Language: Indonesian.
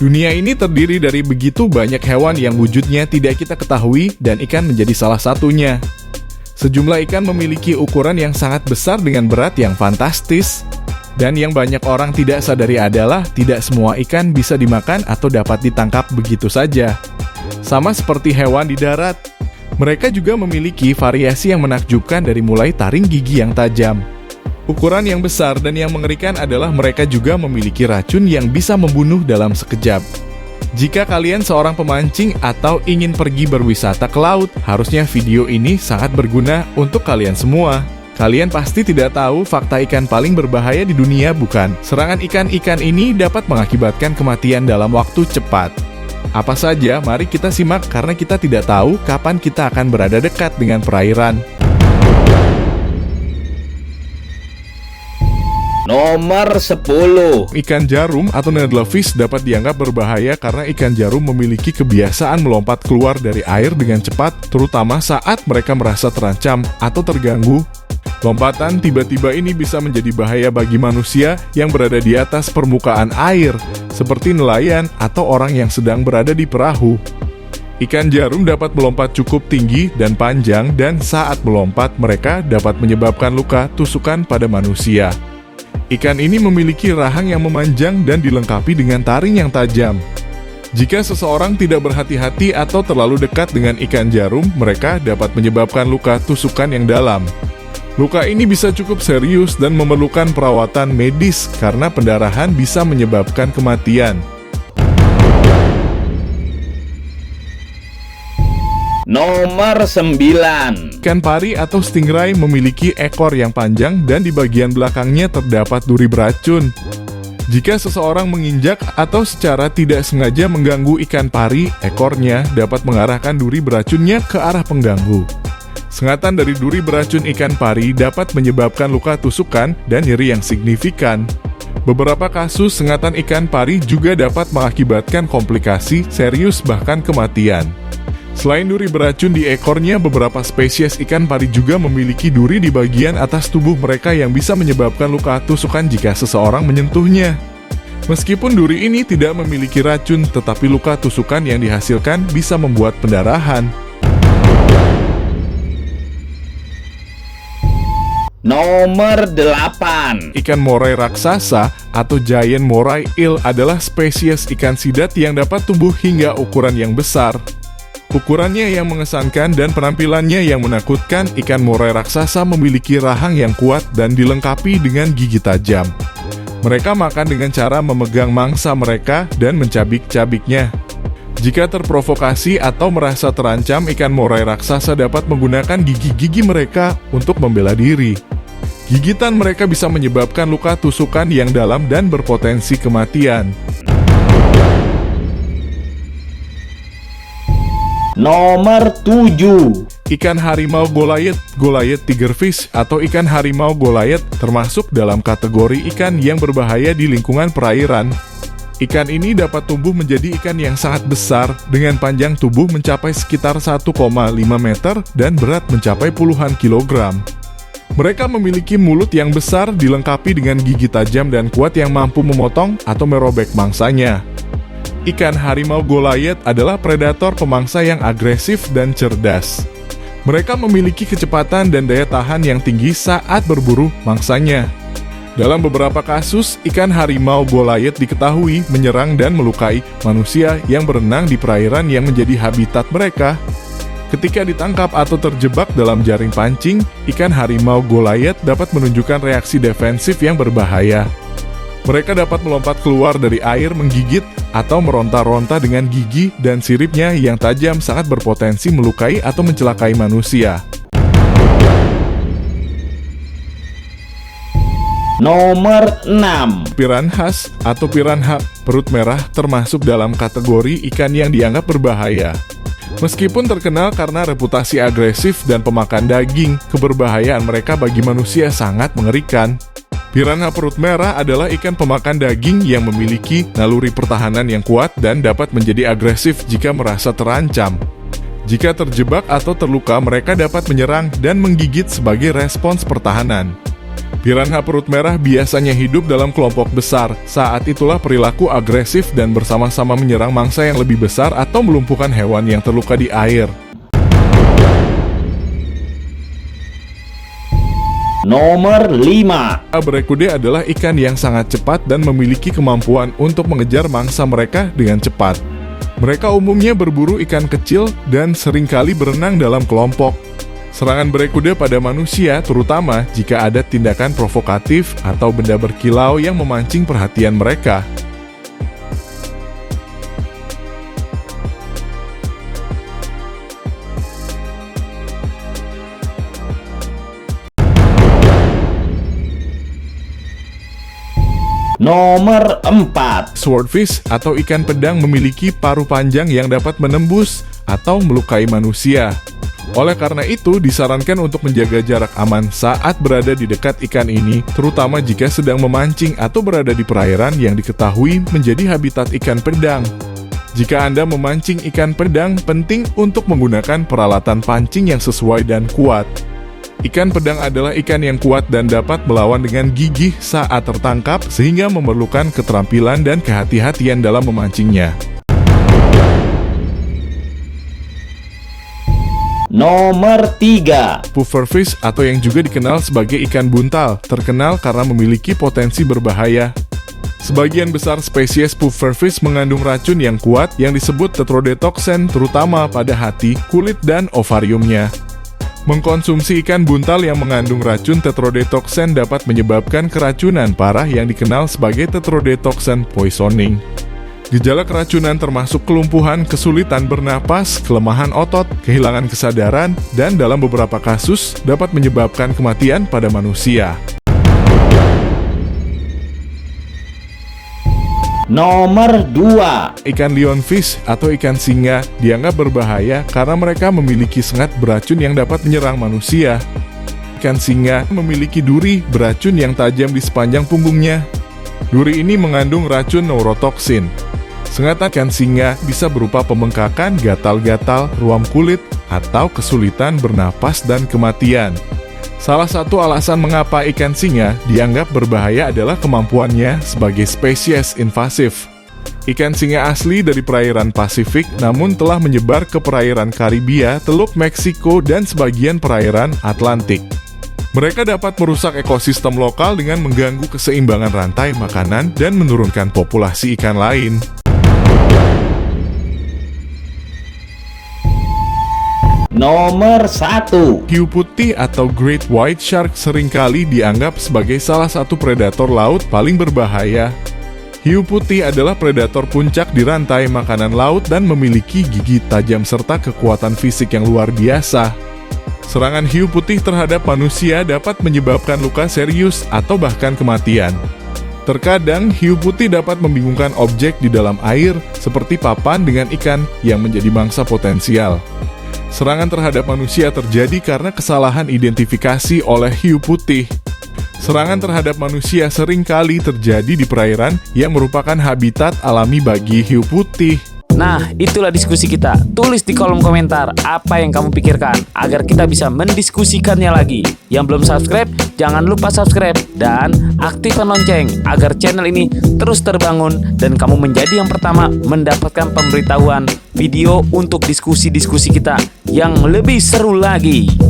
Dunia ini terdiri dari begitu banyak hewan yang wujudnya tidak kita ketahui dan ikan menjadi salah satunya. Sejumlah ikan memiliki ukuran yang sangat besar dengan berat yang fantastis. Dan yang banyak orang tidak sadari adalah tidak semua ikan bisa dimakan atau dapat ditangkap begitu saja. Sama seperti hewan di darat, mereka juga memiliki variasi yang menakjubkan dari mulai taring gigi yang tajam. Ukuran yang besar dan yang mengerikan adalah mereka juga memiliki racun yang bisa membunuh dalam sekejap. Jika kalian seorang pemancing atau ingin pergi berwisata ke laut, harusnya video ini sangat berguna untuk kalian semua. Kalian pasti tidak tahu fakta ikan paling berbahaya di dunia, bukan? Serangan ikan-ikan ini dapat mengakibatkan kematian dalam waktu cepat. Apa saja? Mari kita simak karena kita tidak tahu kapan kita akan berada dekat dengan perairan. Nomor 10. Ikan jarum atau needlefish dapat dianggap berbahaya karena ikan jarum memiliki kebiasaan melompat keluar dari air dengan cepat, terutama saat mereka merasa terancam atau terganggu. Lompatan tiba-tiba ini bisa menjadi bahaya bagi manusia yang berada di atas permukaan air, seperti nelayan atau orang yang sedang berada di perahu. Ikan jarum dapat melompat cukup tinggi dan panjang, dan saat melompat mereka dapat menyebabkan luka tusukan pada manusia. Ikan ini memiliki rahang yang memanjang dan dilengkapi dengan taring yang tajam. Jika seseorang tidak berhati-hati atau terlalu dekat dengan ikan jarum, mereka dapat menyebabkan luka tusukan yang dalam. Luka ini bisa cukup serius dan memerlukan perawatan medis karena pendarahan bisa menyebabkan kematian. Nomor 9. Ikan pari atau stingray memiliki ekor yang panjang dan di bagian belakangnya terdapat duri beracun. Jika seseorang menginjak atau secara tidak sengaja mengganggu ikan pari, ekornya dapat mengarahkan duri beracunnya ke arah pengganggu. Sengatan dari duri beracun ikan pari dapat menyebabkan luka tusukan dan nyeri yang signifikan. Beberapa kasus sengatan ikan pari juga dapat mengakibatkan komplikasi serius bahkan kematian. Selain duri beracun di ekornya, beberapa spesies ikan pari juga memiliki duri di bagian atas tubuh mereka yang bisa menyebabkan luka tusukan jika seseorang menyentuhnya. Meskipun duri ini tidak memiliki racun, tetapi luka tusukan yang dihasilkan bisa membuat pendarahan. Nomor 8. Ikan moray raksasa atau giant moray eel adalah spesies ikan sidat yang dapat tumbuh hingga ukuran yang besar. Ukurannya yang mengesankan dan penampilannya yang menakutkan, ikan moray raksasa memiliki rahang yang kuat dan dilengkapi dengan gigi tajam. Mereka makan dengan cara memegang mangsa mereka dan mencabik-cabiknya. Jika terprovokasi atau merasa terancam, ikan moray raksasa dapat menggunakan gigi-gigi mereka untuk membela diri. Gigitan mereka bisa menyebabkan luka tusukan yang dalam dan berpotensi kematian. Nomor 7. Ikan harimau Goliath, Goliath tigerfish atau ikan harimau Goliath termasuk dalam kategori ikan yang berbahaya di lingkungan perairan. Ikan ini dapat tumbuh menjadi ikan yang sangat besar dengan panjang tubuh mencapai sekitar 1,5 meter dan berat mencapai puluhan kilogram. Mereka memiliki mulut yang besar dilengkapi dengan gigi tajam dan kuat yang mampu memotong atau merobek mangsanya. Ikan harimau Goliath adalah predator pemangsa yang agresif dan cerdas. Mereka memiliki kecepatan dan daya tahan yang tinggi saat berburu mangsanya. Dalam beberapa kasus, ikan harimau Goliath diketahui menyerang dan melukai manusia yang berenang di perairan yang menjadi habitat mereka. Ketika ditangkap atau terjebak dalam jaring pancing, ikan harimau Goliath dapat menunjukkan reaksi defensif yang berbahaya. Mereka dapat melompat keluar dari air, menggigit, atau meronta-ronta dengan gigi dan siripnya yang tajam sangat berpotensi melukai atau mencelakai manusia. Nomor 6. Piranhas atau piranha perut merah termasuk dalam kategori ikan yang dianggap berbahaya. Meskipun terkenal karena reputasi agresif dan pemakan daging, keberbahayaan mereka bagi manusia sangat mengerikan. Piranha perut merah adalah ikan pemakan daging yang memiliki naluri pertahanan yang kuat dan dapat menjadi agresif jika merasa terancam. Jika terjebak atau terluka, mereka dapat menyerang dan menggigit sebagai respons pertahanan. Piranha perut merah biasanya hidup dalam kelompok besar. Saat itulah perilaku agresif dan bersama-sama menyerang mangsa yang lebih besar atau melumpuhkan hewan yang terluka di air. Nomor 5. Barracuda adalah ikan yang sangat cepat dan memiliki kemampuan untuk mengejar mangsa mereka dengan cepat. Mereka umumnya berburu ikan kecil dan seringkali berenang dalam kelompok. Serangan barracuda pada manusia terutama jika ada tindakan provokatif atau benda berkilau yang memancing perhatian mereka. Nomor 4. Swordfish atau ikan pedang memiliki paruh panjang yang dapat menembus atau melukai manusia. Oleh karena itu, disarankan untuk menjaga jarak aman saat berada di dekat ikan ini, terutama jika sedang memancing atau berada di perairan yang diketahui menjadi habitat ikan pedang. Jika Anda memancing ikan pedang, penting untuk menggunakan peralatan pancing yang sesuai dan kuat. Ikan pedang adalah ikan yang kuat dan dapat melawan dengan gigih saat tertangkap, sehingga memerlukan keterampilan dan kehati-hatian dalam memancingnya. Nomor 3. Pufferfish atau yang juga dikenal sebagai ikan buntal, terkenal karena memiliki potensi berbahaya. Sebagian besar spesies pufferfish mengandung racun yang kuat yang disebut tetrodetoksen, terutama pada hati, kulit, dan ovariumnya. Mengkonsumsi ikan buntal yang mengandung racun tetrodetoksen dapat menyebabkan keracunan parah yang dikenal sebagai tetrodetoksen poisoning. Gejala keracunan termasuk kelumpuhan, kesulitan bernapas, kelemahan otot, kehilangan kesadaran, dan dalam beberapa kasus dapat menyebabkan kematian pada manusia. Nomor 2. Ikan lionfish atau ikan singa dianggap berbahaya karena mereka memiliki sengat beracun yang dapat menyerang manusia. Ikan singa memiliki duri beracun yang tajam di sepanjang punggungnya. Duri ini mengandung racun neurotoksin. Sengat ikan singa bisa berupa pembengkakan, gatal-gatal, ruam kulit, atau kesulitan bernapas dan kematian. Salah satu alasan mengapa ikan singa dianggap berbahaya adalah kemampuannya sebagai spesies invasif. Ikan singa asli dari perairan Pasifik namun telah menyebar ke perairan Karibia, Teluk Meksiko, dan sebagian perairan Atlantik. Mereka dapat merusak ekosistem lokal dengan mengganggu keseimbangan rantai makanan dan menurunkan populasi ikan lain. Nomor 1. Hiu putih atau Great White Shark seringkali dianggap sebagai salah satu predator laut paling berbahaya. Hiu putih adalah predator puncak di rantai makanan laut dan memiliki gigi tajam serta kekuatan fisik yang luar biasa. Serangan hiu putih terhadap manusia dapat menyebabkan luka serius atau bahkan kematian. Terkadang, hiu putih dapat membingungkan objek di dalam air, seperti papan dengan ikan yang menjadi mangsa potensial. Serangan terhadap manusia terjadi karena kesalahan identifikasi oleh hiu putih. Serangan terhadap manusia seringkali terjadi di perairan yang merupakan habitat alami bagi hiu putih. Nah, itulah diskusi kita. Tulis di kolom komentar apa yang kamu pikirkan agar kita bisa mendiskusikannya lagi. Yang belum subscribe, jangan lupa subscribe dan aktifkan lonceng agar channel ini terus terbangun dan kamu menjadi yang pertama mendapatkan pemberitahuan video untuk diskusi-diskusi kita yang lebih seru lagi.